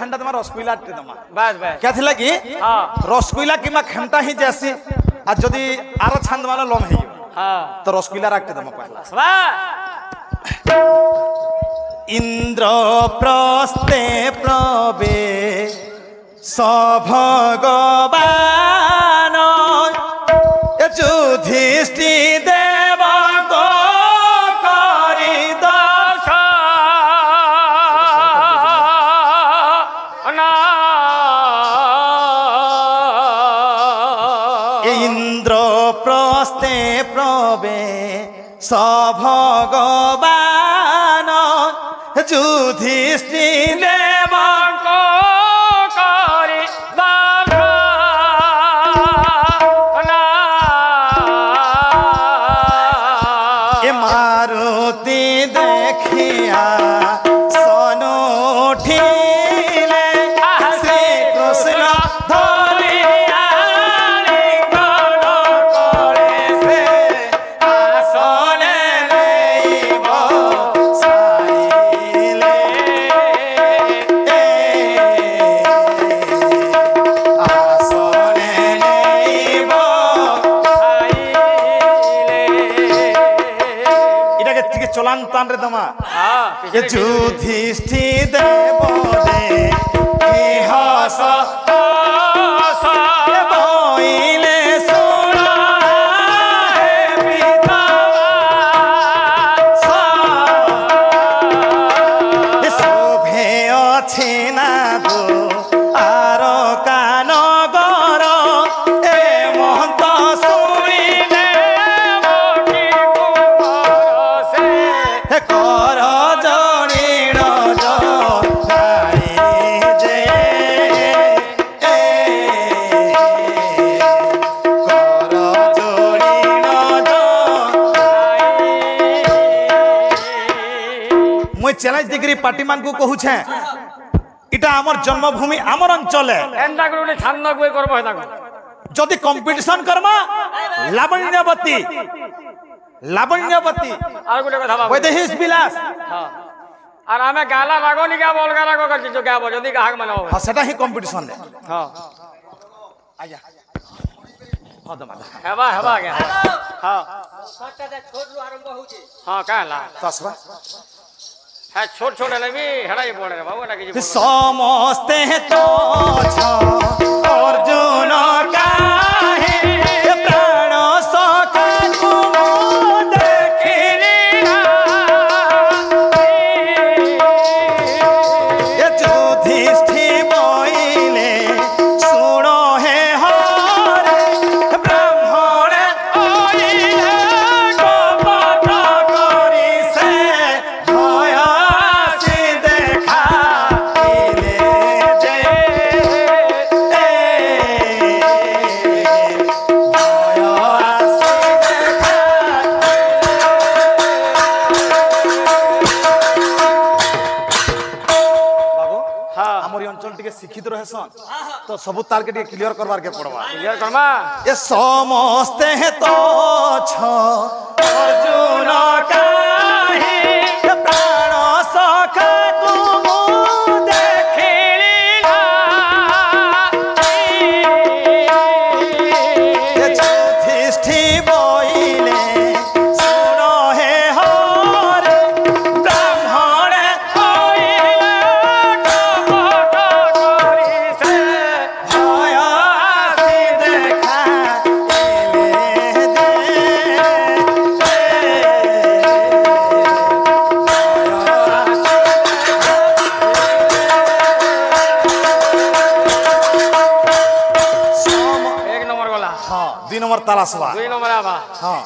ठंडा दमा रसगुल्ला टे दमा बस बस क्या थिला कि हां रसगुल्ला किमा खेमटा ही जैसी आ जदी आरो छंद वाला लम है हां तो रसगुल्ला रखते दमा पहला वाह इंद्र प्रस्ते प्रवे सभगवान युधिष्ठि देव को करि इंद्र प्रस्ते प्रवे सभगवान युधिष्ठि देव को करि ए मारुति देखिया सोनो उठिले श्री कृष्ण धरिया लिंगन करे से आसने लेइब साइले आसने लेइब এটাকে থেকে চলান টান রে দমা এ যুধিষ্ঠি দেব দে কি হস বইলে সোনা হে পিতাবা শোভে অছি না দো আর কান গর এ মহন্ত শুনিলে কর জনিণ যাই যে কর জনিণ মুই চ্যালেঞ্জ দিগরি পার্টি মান কো কহুছে এটা আমার জন্মভূমি আমার অঞ্চলে এন্ডা করে ছান্ন বই করব হেতা যদি কম্পিটিশন করমা লাবণ্যবতী লাবণ্যবতী আর গুলো কথা ভাব বৈদেহিস বিলাস हां আর আমি গালা রাগনি গা বল গা রাগো করছি তো গাবো যদি গাহক মানে হবে হ্যাঁ সেটা হি কম্পিটিশন রে हां আয়া হদমা হেবা হেবা গে हां সবটা দেখ ছোটরু আরম্ভ হচ্ছে हां কালা তসবা হ্যাঁ ছোট ছোট নেবি হেড়াই পড়ে রে বাবু এটা কিছু সমস্তে তো ছ অর্জুন কাহে প্রাণ সখা তুম দেখিলি না এ যুধিষ্ঠি বইলে শুণ হে হরে ব্রাহ্মণে হইলে কপট করি সে ভয় আসি দেখাইলে যে ভয় আসি বাবু हां আমার অঞ্চল টিকে শিক্ষিত রহেছন তো সবু তালকে টিকে ক্লিয়ার করবার কে পড়বা ক্লিয়ার করমা এ সমস্তে তো ছ অর্জুন কাহে প্রাণ সখা তুম দেখিলি না এ যুধিষ্ঠি বইলে শুণ হে হরে ব্রাহ্মণে হইলে কপট করি সে ভয় আসি দেখাইলে যে এক নম্বর গলা हाँ 2 नंबर ताल आसबा দুই নম্বর আবা हाँ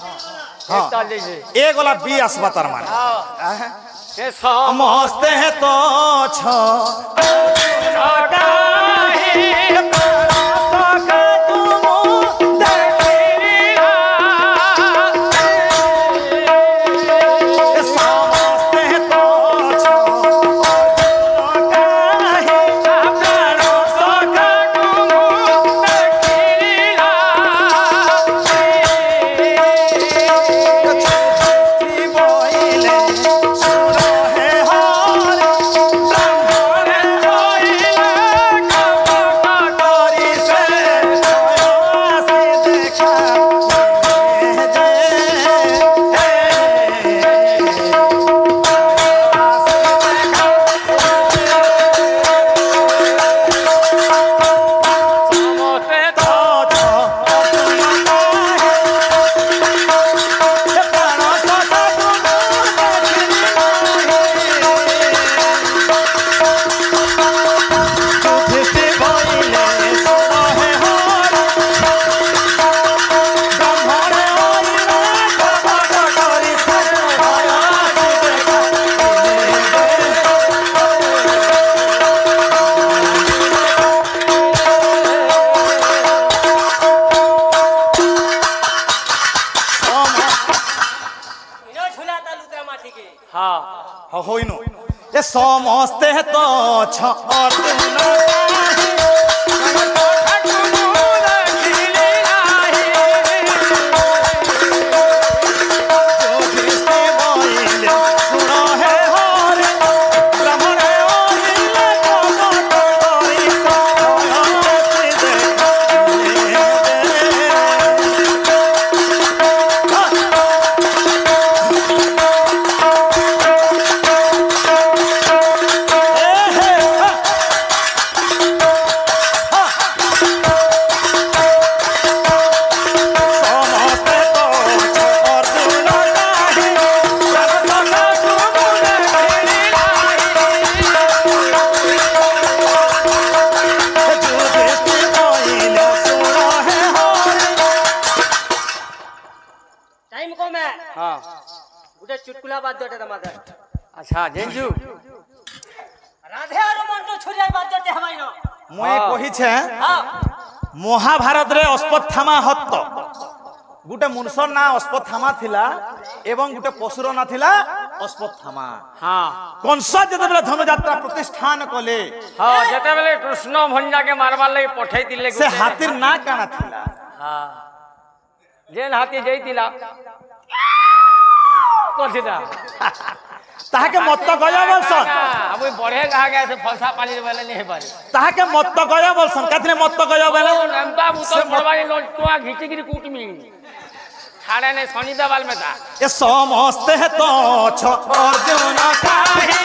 এক हाँ তাল দিছে ए गोला बी आसबा तार माने हां এ সম मस्ते है तो छ काहे प्राण सखा तुम देखिली ना ए समस्ते है तो छ काहे प्राण सखा तुम देखिली ना छुट्टी बोइले सुनो हे हरे ब्राह्मणे होइले হইনো এ সমস্তে তো ছর্দুনা टाइम को मैं हाँ गुटे चुटकुला बात जोटे तमादर अच्छा जेंजू राधे और मंटो छुरिया बात जोटे हमारी नो মুই কহিছে हां মহাভারত রে অশ্বত্থামা হত্ত গুটে মনুষ্যর না অশ্বত্থামা থিলা এবং গুটে পশুর না থিলা অশ্বত্থামা हाँ কংস যেতবেলে ধনুযাত্রা প্রতিষ্ঠান কলে हाँ जेते बेले कृष्ण भंजा के मारबार लगी पठाई दिले সে হাতির না কানা থিলা हाँ जेन हाथी जईतिला कोथिदा তাহাকে মত্ত গয়া বলছন আমি বড়ে কহা গয়া से फलसा पानी बेले नहीं पारे তাহাকে মত্ত গয়া বলছন কাতনে মত্ত গয়া বেলে नमता बुतो पड़वाई लोटवा घिची गिरी कूटमी खाड़े ने सोनी दबाल में था এ সমস্তে তো ছর্দুনা কাহে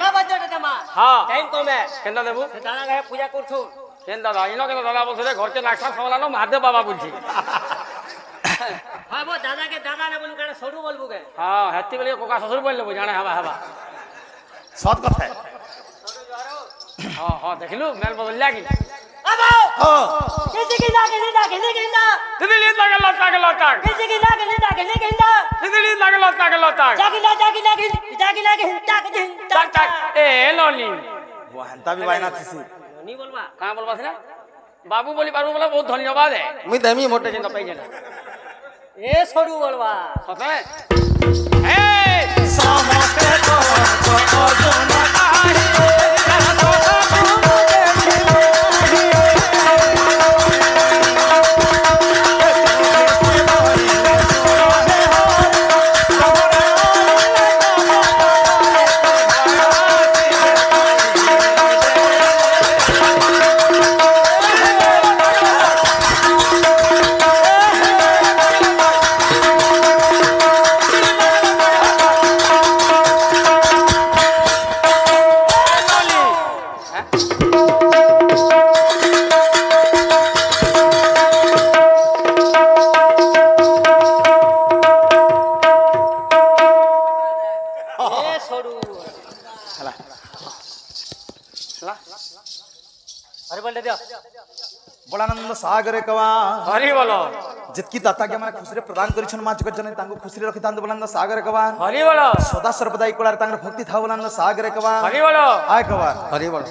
ना बात जोटे तमा हाँ टाइम को मैं केंदा देबू दादा गए पूजा करथु केंदा दा इनो केंदा दादा बोलछे घर के नाक्सा समलानो महादेव बाबा बुझी हां वो दादा के दादा ने बोलू काना सडू बोलबू के हाँ हेती बेले कोका ससुर बोल लेबू जाने हवा हवा সৎ কথা हाँ हाँ देखलू मेल बदल लागी अबो ও किसी की लागे नहीं लागे नहीं कहंदा दिल्ली लगे लता किसी की लागे नहीं लागे नहीं कहंदा दिल्ली लगे लता जागी लागे ताक दिन tak tak लोनी বহনতা বি বাইনা থিসি नहीं बोलबा कहाँ बोलबा था बाबू बोली बोला बहुत धन्यवाद है मुई देमी मोटे चिंता पाई जाना ए सडू बोलबा सते ए সমস্তে তো ছর্দুনা কাহে ए सडू अरे बोल दे বলানন্দ সাগরে কওয়া हरी बोलो যেতকি দাতাকে মানে খুশিরে প্রদান করিছন মা জগত জননী তাঙ্কু খুশিরে রখিতান্ত বলানন্দ সাগরে কওয়া हरी बोलो সদা সর্বদাই কোলার তাঙ্গর ভক্তি থাও বলানন্দ সাগরে কওয়া हरी बोलो আয় কওয়া हरी बोलो